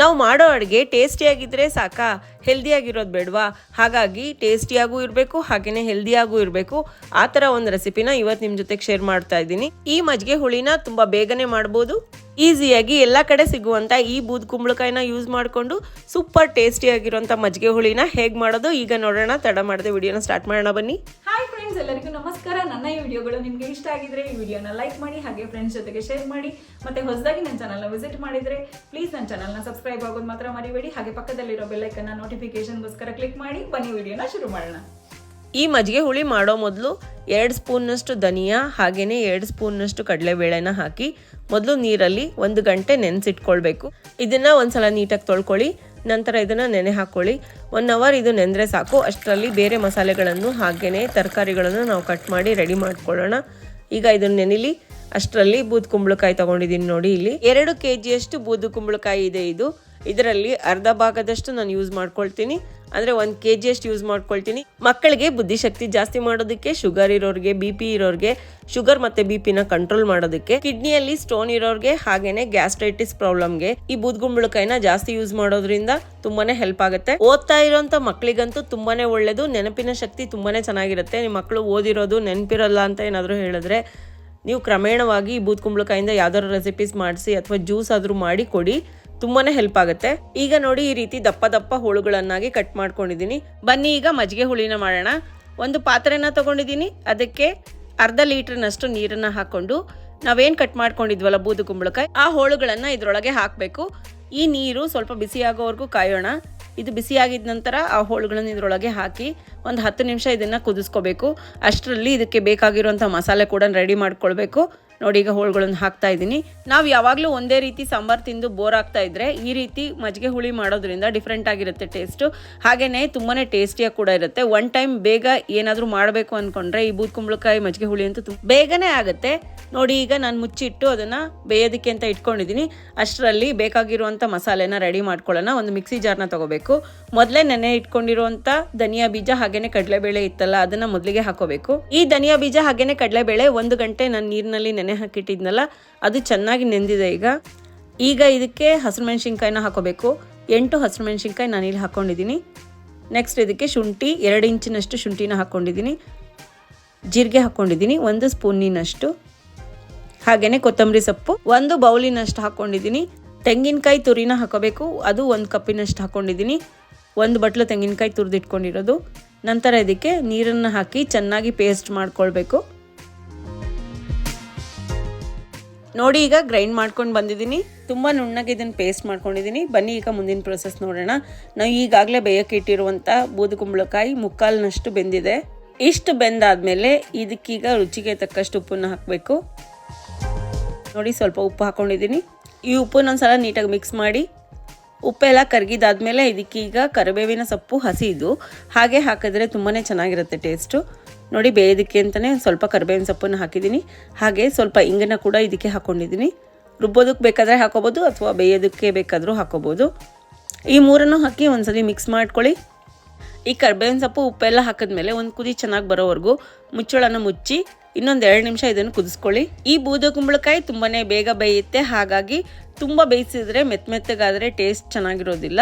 ನಾವು ಮಾಡೋ ಅಡುಗೆ ಟೇಸ್ಟಿಯಾಗಿದ್ದರೆ ಸಾಕಾ, ಹೆಲ್ದಿಯಾಗಿರೋದು ಬೇಡವಾ? ಹಾಗಾಗಿ ಟೇಸ್ಟಿಯಾಗೂ ಇರಬೇಕು, ಹಾಗೆಯೇ ಹೆಲ್ದಿಯಾಗೂ ಇರಬೇಕು. ಆ ಥರ ಒಂದು ರೆಸಿಪಿನ ಇವತ್ತು ನಿಮ್ಮ ಜೊತೆಗೆ ಶೇರ್ ಮಾಡ್ತಾ ಇದ್ದೀನಿ. ಈ ಮಜ್ಜಿಗೆ ಹುಳಿನ ತುಂಬ ಬೇಗನೆ ಮಾಡ್ಬೋದು. ಈಸಿಯಾಗಿ ಎಲ್ಲ ಕಡೆ ಸಿಗುವಂಥ ಈ ಬೂದು ಕುಂಬಳಕಾಯಿನ ಯೂಸ್ ಮಾಡಿಕೊಂಡು ಸೂಪರ್ ಟೇಸ್ಟಿಯಾಗಿರೋಂಥ ಮಜ್ಜಿಗೆ ಹುಳಿನ ಹೇಗೆ ಮಾಡೋದು ಈಗ ನೋಡೋಣ. ತಡ ಮಾಡದೆ ವಿಡಿಯೋನ ಸ್ಟಾರ್ಟ್ ಮಾಡೋಣ ಬನ್ನಿ. ಹಾಯ್ ಫ್ರೆಂಡ್ಸ್, ಎಲ್ಲರಿಗೂ ನಮಸ್ಕಾರ. ನನ್ನ ಈ ವಿಡಿಯೋಗಳು ನಿಮಗೆ ಇಷ್ಟ ಆಗಿದ್ರೆ ಈ ವಿಡಿಯೋನ ಲೈಕ್ ಮಾಡಿ, ಹಾಗೆ ಫ್ರೆಂಡ್ಸ್ ಜೊತೆಗೆ ಶೇರ್ ಮಾಡಿ. ಮತ್ತೆ ಹೊಸದಾಗಿ ನನ್ನ ಚಾನಲ್ನ ವಿಸಿಟ್ ಮಾಡಿದ್ರೆ ಪ್ಲೀಸ್ ನನ್ನ ಚಾನಲ್ನ ಸಬ್ಸ್ಕ್ರೈಬ್ ಆಗೋದು ಮಾತ್ರ ಮರಿಬೇಡಿ. ಹಾಗೆ ಪಕ್ಕದಲ್ಲಿರೋ ಬೆಲ್ ಐಕನ್ನ ನೋಟಿಫಿಕೇಶನ್ಗೋಸ್ಕರ ಕ್ಲಿಕ್ ಮಾಡಿ. ಬನ್ನಿ ವಿಡಿಯೋನ ಶುರು ಮಾಡೋಣ. ಈ ಮಜ್ಜಿಗೆ ಹುಳಿ ಮಾಡೋ ಮೊದಲು 2 ಸ್ಪೂನ್ನಷ್ಟು ಧನಿಯಾ ಹಾಗೆಯೇ 2 ಸ್ಪೂನ್ನಷ್ಟು ಕಡಲೆಬೇಳೆನ ಹಾಕಿ ಮೊದಲು ನೀರಲ್ಲಿ 1 ಗಂಟೆ ನೆನೆಸಿಟ್ಕೊಳ್ಬೇಕು. ಇದನ್ನು ಒಂದ್ಸಲ ನೀಟಾಗಿ ತೊಳ್ಕೊಳ್ಳಿ. ನಂತರ ಇದನ್ನು ನೆನೆ ಹಾಕ್ಕೊಳ್ಳಿ. 1 ಅವರ್ ಇದು ನೆಂದರೆ ಸಾಕು. ಅಷ್ಟರಲ್ಲಿ ಬೇರೆ ಮಸಾಲೆಗಳನ್ನು ಹಾಗೆಯೇ ತರಕಾರಿಗಳನ್ನು ನಾವು ಕಟ್ ಮಾಡಿ ರೆಡಿ ಮಾಡ್ಕೊಳ್ಳೋಣ. ಈಗ ಇದನ್ನು ನೆನಿಲಿ. ಅಷ್ಟರಲ್ಲಿ ಬೂದು ಕುಂಬಳಕಾಯಿ ತೊಗೊಂಡಿದ್ದೀನಿ ನೋಡಿ. ಇಲ್ಲಿ 2 kg ಬೂದು ಕುಂಬಳಕಾಯಿ ಇದೆ. ಇದರಲ್ಲಿ ಅರ್ಧ ಭಾಗದಷ್ಟು ನಾನು ಯೂಸ್ ಮಾಡ್ಕೊಳ್ತೀನಿ, ಅಂದರೆ 1 kg ಯೂಸ್ ಮಾಡ್ಕೊಳ್ತೀನಿ. ಮಕ್ಕಳಿಗೆ ಬುದ್ಧಿಶಕ್ತಿ ಜಾಸ್ತಿ ಮಾಡೋದಕ್ಕೆ, ಶುಗರ್ ಇರೋರಿಗೆ, BP ಇರೋರಿಗೆ, ಶುಗರ್ ಮತ್ತೆ BPನ ಕಂಟ್ರೋಲ್ ಮಾಡೋದಕ್ಕೆ, ಕಿಡ್ನಿಯಲ್ಲಿ ಸ್ಟೋನ್ ಇರೋರಿಗೆ, ಹಾಗೇನೆ ಗ್ಯಾಸ್ಟ್ರೈಟಿಸ್ ಪ್ರಾಬ್ಲಮ್ಗೆ ಈ ಬೂದು ಕುಂಬಳಕಾಯಿನ ಜಾಸ್ತಿ ಯೂಸ್ ಮಾಡೋದ್ರಿಂದ ತುಂಬಾನೇ ಹೆಲ್ಪ್ ಆಗುತ್ತೆ. ಓದ್ತಾ ಇರೋಂಥ ಮಕ್ಕಳಿಗಂತೂ ತುಂಬಾನೇ ಒಳ್ಳೇದು. ನೆನಪಿನ ಶಕ್ತಿ ತುಂಬಾನೇ ಚೆನ್ನಾಗಿರುತ್ತೆ. ನಿಮ್ಮ ಮಕ್ಕಳು ಓದಿರೋದು ನೆನಪಿರಲ್ಲ ಅಂತ ಏನಾದರೂ ಹೇಳಿದ್ರೆ ನೀವು ಕ್ರಮೇಣವಾಗಿ ಈ ಬೂದು ಕುಂಬಳಕಾಯಿಂದ ಯಾವ್ದಾದ್ರು ರೆಸಿಪೀಸ್ ಮಾಡಿಸಿ ಅಥವಾ ಜ್ಯೂಸ್ ಆದರೂ ಮಾಡಿ ಕೊಡಿ, ತುಂಬಾನೇ ಹೆಲ್ಪ್ ಆಗುತ್ತೆ. ಈಗ ನೋಡಿ, ಈ ರೀತಿ ದಪ್ಪ ದಪ್ಪ ಹೋಳುಗಳನ್ನಾಗಿ ಕಟ್ ಮಾಡ್ಕೊಂಡಿದ್ದೀನಿ. ಬನ್ನಿ ಈಗ ಮಜ್ಜಿಗೆ ಹುಳಿನ ಮಾಡೋಣ. ಒಂದು ಪಾತ್ರೆನ ತಗೊಂಡಿದ್ದೀನಿ. ಅದಕ್ಕೆ ಅರ್ಧ ಲೀಟರ್ನಷ್ಟು ನೀರನ್ನ ಹಾಕೊಂಡು ನಾವೇನು ಕಟ್ ಮಾಡ್ಕೊಂಡಿದ್ವಲ್ಲ ಬೂದು ಕುಂಬಳಕಾಯಿ, ಆ ಹೋಳುಗಳನ್ನ ಇದ್ರೊಳಗೆ ಹಾಕಬೇಕು. ಈ ನೀರು ಸ್ವಲ್ಪ ಬಿಸಿಯಾಗೋವರೆಗೂ ಕಾಯೋಣ. ಇದು ಬಿಸಿಯಾಗಿದ ನಂತರ ಆ ಹೋಳುಗಳನ್ನ ಇದ್ರೊಳಗೆ ಹಾಕಿ ಒಂದು 10 ನಿಮಿಷ ಇದನ್ನು ಕುದಿಸ್ಕೋಬೇಕು. ಅಷ್ಟರಲ್ಲಿ ಇದಕ್ಕೆ ಬೇಕಾಗಿರುವಂಥ ಮಸಾಲೆ ಕೂಡ ರೆಡಿ ಮಾಡ್ಕೊಳ್ಬೇಕು. ನೋಡಿ, ಈಗ ಹೋಳುಗಳನ್ನು ಹಾಕ್ತಾ ಇದ್ದೀನಿ. ನಾವು ಯಾವಾಗಲೂ ಒಂದೇ ರೀತಿ ಸಾಂಬಾರು ತಿಂದು ಬೋರ್ ಆಗ್ತಾ ಇದ್ರೆ ಈ ರೀತಿ ಮಜ್ಜಿಗೆ ಹುಳಿ ಮಾಡೋದ್ರಿಂದ ಡಿಫ್ರೆಂಟ್ ಆಗಿರುತ್ತೆ ಟೇಸ್ಟು. ಹಾಗೆಯೇ ತುಂಬಾ ಟೇಸ್ಟಿಯಾಗಿ ಕೂಡ ಇರುತ್ತೆ. ಒನ್ ಟೈಮ್ ಬೇಗ ಏನಾದರೂ ಮಾಡಬೇಕು ಅಂದ್ಕೊಂಡ್ರೆ ಈ ಬೂದು ಕುಂಬಳಕಾಯಿ ಮಜ್ಜಿಗೆ ಹುಳಿ ಅಂತೂ ಬೇಗನೆ ಆಗುತ್ತೆ. ನೋಡಿ, ಈಗ ನಾನು ಮುಚ್ಚಿಟ್ಟು ಅದನ್ನು ಬೇಯೋದಕ್ಕೆ ಅಂತ ಇಟ್ಕೊಂಡಿದ್ದೀನಿ. ಅಷ್ಟರಲ್ಲಿ ಬೇಕಾಗಿರುವಂಥ ಮಸಾಲೆನ ರೆಡಿ ಮಾಡ್ಕೊಳ್ಳೋಣ. ಒಂದು ಮಿಕ್ಸಿ ಜಾರ್ನ ತಗೋಬೇಕು. ಮೊದಲೇ ನೆನೆ ಇಟ್ಕೊಂಡಿರುವಂಥ ಧನಿಯಾ ಬೀಜ ಹಾಗೆಯೇ ಕಡಲೆಬೇಳೆ ಇತ್ತಲ್ಲ, ಅದನ್ನು ಮೊದಲಿಗೆ ಹಾಕೋಬೇಕು. ಈ ಧನಿಯಾ ಬೀಜ ಹಾಗೆಯೇ ಕಡಲೆಬೇಳೆ 1 ಗಂಟೆ ನಾನು ನೀರಿನಲ್ಲಿ ನೆನೆ ಹಾಕಿಟ್ಟಿದ್ನಲ್ಲ, ಅದು ಚೆನ್ನಾಗಿ ನೆಂದಿದೆ. ಈಗ ಇದಕ್ಕೆ ಹಸಿರುಮೆಣಸಿನ್ಕಾಯಿನ ಹಾಕೋಬೇಕು. 8 ಹಸಿರುಮೆಣಸಿನ್ಕಾಯಿ ನಾನಿಲ್ಲಿ ಹಾಕ್ಕೊಂಡಿದ್ದೀನಿ. ನೆಕ್ಸ್ಟ್ ಇದಕ್ಕೆ ಶುಂಠಿ 2 ಇಂಚಿನಷ್ಟು ಶುಂಠಿನ ಹಾಕ್ಕೊಂಡಿದ್ದೀನಿ. ಜೀರಿಗೆ ಹಾಕ್ಕೊಂಡಿದ್ದೀನಿ 1 ಸ್ಪೂನಿನಷ್ಟು. ಹಾಗೆಯೇ ಕೊತ್ತಂಬರಿ ಸೊಪ್ಪು 1 ಬೌಲಿನಷ್ಟು ಹಾಕ್ಕೊಂಡಿದ್ದೀನಿ. ತೆಂಗಿನಕಾಯಿ ತುರಿನ ಹಾಕೋಬೇಕು. ಅದು 1 ಕಪ್ಪಿನಷ್ಟು ಹಾಕ್ಕೊಂಡಿದ್ದೀನಿ. 1 ಬಟ್ಲು ತೆಂಗಿನಕಾಯಿ ತುರಿದಿಟ್ಕೊಂಡಿರೋದು. ನಂತರ ಇದಕ್ಕೆ ನೀರನ್ನು ಹಾಕಿ ಚೆನ್ನಾಗಿ ಪೇಸ್ಟ್ ಮಾಡ್ಕೊಳ್ಬೇಕು. ನೋಡಿ, ಈಗ ಗ್ರೈಂಡ್ ಮಾಡ್ಕೊಂಡು ಬಂದಿದ್ದೀನಿ. ತುಂಬ ನುಣ್ಣಗೆ ಇದನ್ನು ಪೇಸ್ಟ್ ಮಾಡ್ಕೊಂಡಿದ್ದೀನಿ. ಬನ್ನಿ ಈಗ ಮುಂದಿನ ಪ್ರೊಸೆಸ್ ನೋಡೋಣ. ನಾವು ಈಗಾಗಲೇ ಬೇಯಕ್ಕೆ ಇಟ್ಟಿರುವಂಥ ಬೂದು ಕುಂಬಳಕಾಯಿ ಮುಕ್ಕಾಲಿನಷ್ಟು ಬೆಂದಿದೆ. ಇಷ್ಟು ಬೆಂದಾದ್ಮೇಲೆ ಇದಕ್ಕೀಗ ರುಚಿಗೆ ತಕ್ಕಷ್ಟು ಉಪ್ಪನ್ನು ಹಾಕಬೇಕು. ನೋಡಿ, ಸ್ವಲ್ಪ ಉಪ್ಪು ಹಾಕ್ಕೊಂಡಿದ್ದೀನಿ. ಈ ಉಪ್ಪನ್ನ ಒಂದ್ಸಲ ನೀಟಾಗಿ ಮಿಕ್ಸ್ ಮಾಡಿ ಉಪ್ಪೆಲ್ಲ ಕರಗಿದಾದ್ಮೇಲೆ ಇದಕ್ಕೀಗ ಕರಿಬೇವಿನ ಸೊಪ್ಪು ಹಸಿದು ಹಾಗೆ ಹಾಕಿದ್ರೆ ತುಂಬಾ ಚೆನ್ನಾಗಿರುತ್ತೆ ಟೇಸ್ಟು. ನೋಡಿ, ಬೇಯೋದಕ್ಕೆ ಅಂತಲೇ ಸ್ವಲ್ಪ ಕರಿಬೇವಿನ ಸೊಪ್ಪನ್ನು ಹಾಕಿದ್ದೀನಿ. ಹಾಗೆ ಸ್ವಲ್ಪ ಇಂಗನ್ನ ಕೂಡ ಇದಕ್ಕೆ ಹಾಕ್ಕೊಂಡಿದ್ದೀನಿ. ರುಬ್ಬೋದಕ್ಕೆ ಬೇಕಾದರೆ ಹಾಕೋಬೋದು ಅಥವಾ ಬೇಯೋದಕ್ಕೆ ಬೇಕಾದರೂ ಹಾಕೋಬೋದು. ಈ ಮೂರನ್ನು ಹಾಕಿ ಒಂದ್ಸಲಿ ಮಿಕ್ಸ್ ಮಾಡ್ಕೊಳ್ಳಿ. ಈ ಕರಿಬೇವಿನ ಸೊಪ್ಪು ಉಪ್ಪೆಲ್ಲ ಹಾಕಿದ್ಮೇಲೆ ಒಂದು ಕುದಿ ಚೆನ್ನಾಗಿ ಬರೋವರೆಗೂ ಮುಚ್ಚಳನ ಮುಚ್ಚಿ ಇನ್ನೊಂದು 2 ನಿಮಿಷ ಇದನ್ನು ಕುದಿಸ್ಕೊಳ್ಳಿ. ಈ ಬೂದು ಕುಂಬಳಕಾಯಿ ತುಂಬಾ ಬೇಗ ಬೇಯುತ್ತೆ. ಹಾಗಾಗಿ ತುಂಬ ಬೇಯಿಸಿದ್ರೆ ಮೆತ್ತಗಾದರೆ ಟೇಸ್ಟ್ ಚೆನ್ನಾಗಿರೋದಿಲ್ಲ.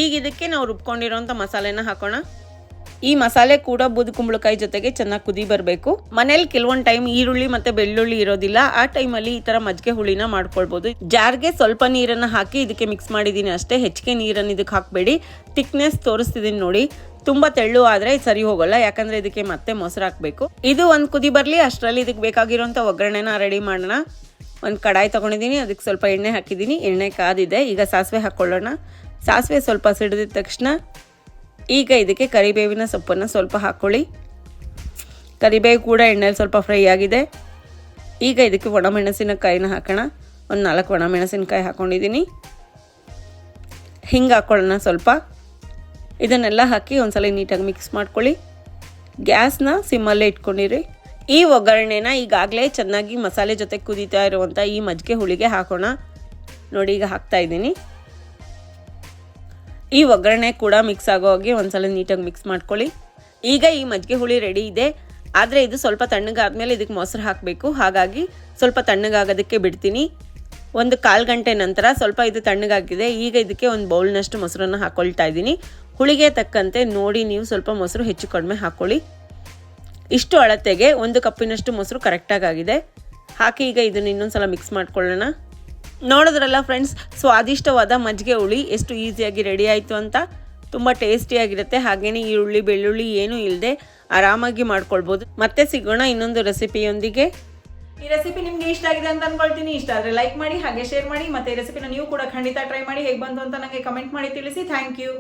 ಈಗ ಇದಕ್ಕೆ ನಾವು ರುಬ್ಕೊಂಡಿರೋಂಥ ಮಸಾಲೆನ ಹಾಕೋಣ. ಈ ಮಸಾಲೆ ಕೂಡ ಬೂದು ಕುಂಬಳಕಾಯಿ ಜೊತೆಗೆ ಚೆನ್ನಾಗಿ ಕುದಿ ಬರಬೇಕು. ಮನೇಲಿ ಕೆಲವೊಂದು ಟೈಮ್ ಈರುಳ್ಳಿ ಮತ್ತು ಬೆಳ್ಳುಳ್ಳಿ ಇರೋದಿಲ್ಲ. ಆ ಟೈಮಲ್ಲಿ ಈ ಥರ ಮಜ್ಜಿಗೆ ಹುಳಿನ ಮಾಡ್ಕೊಳ್ಬೋದು. ಜಾರ್ಗೆ ಸ್ವಲ್ಪ ನೀರನ್ನು ಹಾಕಿ ಇದಕ್ಕೆ ಮಿಕ್ಸ್ ಮಾಡಿದ್ದೀನಿ ಅಷ್ಟೇ. ಹೆಚ್ಚಿಗೆ ನೀರನ್ನು ಇದಕ್ಕೆ ಹಾಕಬೇಡಿ. ಥಿಕ್ನೆಸ್ ತೋರಿಸ್ತಿದ್ದೀನಿ ನೋಡಿ. ತುಂಬ ತೆಳ್ಳು ಆದರೆ ಸರಿ ಹೋಗೋಲ್ಲ, ಯಾಕಂದರೆ ಇದಕ್ಕೆ ಮತ್ತೆ ಮೊಸರು ಹಾಕಬೇಕು. ಇದು ಒಂದು ಕುದಿ ಬರಲಿ. ಅಷ್ಟರಲ್ಲಿ ಇದಕ್ಕೆ ಬೇಕಾಗಿರೋಂಥ ಒಗ್ಗರಣೆನ ರೆಡಿ ಮಾಡೋಣ. ಒಂದು ಕಡಾಯಿ ತೊಗೊಂಡಿದ್ದೀನಿ. ಅದಕ್ಕೆ ಸ್ವಲ್ಪ ಎಣ್ಣೆ ಹಾಕಿದ್ದೀನಿ. ಎಣ್ಣೆ ಕಾದಿದೆ. ಈಗ ಸಾಸಿವೆ ಹಾಕ್ಕೊಳ್ಳೋಣ. ಸಾಸಿವೆ ಸ್ವಲ್ಪ ಸಿಡಿದ ತಕ್ಷಣ ಈಗ ಇದಕ್ಕೆ ಕರಿಬೇವಿನ ಸೊಪ್ಪನ್ನು ಸ್ವಲ್ಪ ಹಾಕ್ಕೊಳ್ಳಿ. ಕರಿಬೇವು ಕೂಡ ಎಣ್ಣೆಲಿ ಸ್ವಲ್ಪ ಫ್ರೈ ಆಗಿದೆ. ಈಗ ಇದಕ್ಕೆ ಒಣಮೆಣಸಿನಕಾಯಿನ ಹಾಕೋಣ. ಒಂದು 4 ಒಣಮೆಣಸಿನಕಾಯಿ ಹಾಕ್ಕೊಂಡಿದ್ದೀನಿ. ಹಿಂಗೆ ಹಾಕ್ಕೊಳ್ಳೋಣ ಸ್ವಲ್ಪ. ಇದನ್ನೆಲ್ಲ ಹಾಕಿ ಒಂದ್ಸಲ ನೀಟಾಗಿ ಮಿಕ್ಸ್ ಮಾಡ್ಕೊಳ್ಳಿ. ಗ್ಯಾಸ್ನ ಸಿಮ್ಮಲ್ಲೇ ಇಟ್ಕೊಂಡಿರಿ. ಈ ಒಗ್ಗರಣೆನ ಈಗಾಗಲೇ ಚೆನ್ನಾಗಿ ಮಸಾಲೆ ಜೊತೆ ಕುದೀತಾ ಇರುವಂಥ ಈ ಮಜ್ಜಿಗೆ ಹುಳಿಗೆ ಹಾಕೋಣ. ನೋಡಿ, ಈಗ ಹಾಕ್ತಾ ಇದ್ದೀನಿ. ಈ ಒಗ್ಗರಣೆ ಕೂಡ ಮಿಕ್ಸ್ ಆಗೋ ಹಾಗೆ ಒಂದ್ಸಲ ನೀಟಾಗಿ ಮಿಕ್ಸ್ ಮಾಡ್ಕೊಳ್ಳಿ. ಈಗ ಈ ಮಜ್ಜಿಗೆ ಹುಳಿ ರೆಡಿ ಇದೆ. ಆದರೆ ಇದು ಸ್ವಲ್ಪ ತಣ್ಣಗಾದ್ಮೇಲೆ ಇದಕ್ಕೆ ಮೊಸರು ಹಾಕಬೇಕು. ಹಾಗಾಗಿ ಸ್ವಲ್ಪ ತಣ್ಣಗಾಗೋದಕ್ಕೆ ಬಿಡ್ತೀನಿ. ಒಂದು 1/4 ಗಂಟೆ ನಂತರ ಸ್ವಲ್ಪ ಇದು ತಣ್ಣಗಾಗಿದೆ. ಈಗ ಇದಕ್ಕೆ ಒಂದು ಬೌಲ್ನಷ್ಟು ಮೊಸರನ್ನು ಹಾಕ್ಕೊಳ್ತಾ ಇದ್ದೀನಿ. ಹುಳಿಗೆ ತಕ್ಕಂತೆ ನೋಡಿ ನೀವು ಸ್ವಲ್ಪ ಮೊಸರು ಹೆಚ್ಚು ಕಡಿಮೆ ಹಾಕ್ಕೊಳ್ಳಿ. ಇಷ್ಟು ಅಳತೆಗೆ 1 ಕಪ್ಪಿನಷ್ಟು ಮೊಸರು ಕರೆಕ್ಟಾಗಿ ಆಗಿದೆ. ಹಾಕಿ ಈಗ ಇದನ್ನು ಇನ್ನೊಂದ್ಸಲ ಮಿಕ್ಸ್ ಮಾಡ್ಕೊಳ್ಳೋಣ. ನೋಡಿದ್ರಲ್ಲ ಫ್ರೆಂಡ್ಸ್, ಸ್ವಾದಿಷ್ಟವಾದ ಮಜ್ಜಿಗೆ ಹುಳಿ ಎಷ್ಟು ಈಸಿಯಾಗಿ ರೆಡಿ ಆಯಿತು ಅಂತ. ತುಂಬ ಟೇಸ್ಟಿಯಾಗಿರುತ್ತೆ. ಹಾಗೆಯೇ ಈರುಳ್ಳಿ ಬೆಳ್ಳುಳ್ಳಿ ಏನೂ ಇಲ್ಲದೆ ಆರಾಮಾಗಿ ಮಾಡ್ಕೊಳ್ಬೋದು. ಮತ್ತೆ ಸಿಗೋಣ ಇನ್ನೊಂದು ರೆಸಿಪಿಯೊಂದಿಗೆ. ಈ ರೆಸಿಪಿ ನಿಮ್ಗೆ ಇಷ್ಟ ಆಗಿದೆ ಅಂತ ಅನ್ಕೊಳ್ತೀನಿ. ಇಷ್ಟ ಆದರೆ ಲೈಕ್ ಮಾಡಿ, ಹಾಗೆ ಶೇರ್ ಮಾಡಿ. ಮತ್ತೆ ಈ ರೆಸಿಪಿನ ನೀವು ಕೂಡ ಖಂಡಿತ ಟ್ರೈ ಮಾಡಿ. ಹೇಗೆ ಬಂತು ಅಂತ ನನಗೆ ಕಮೆಂಟ್ ಮಾಡಿ ತಿಳಿಸಿ. Thank you.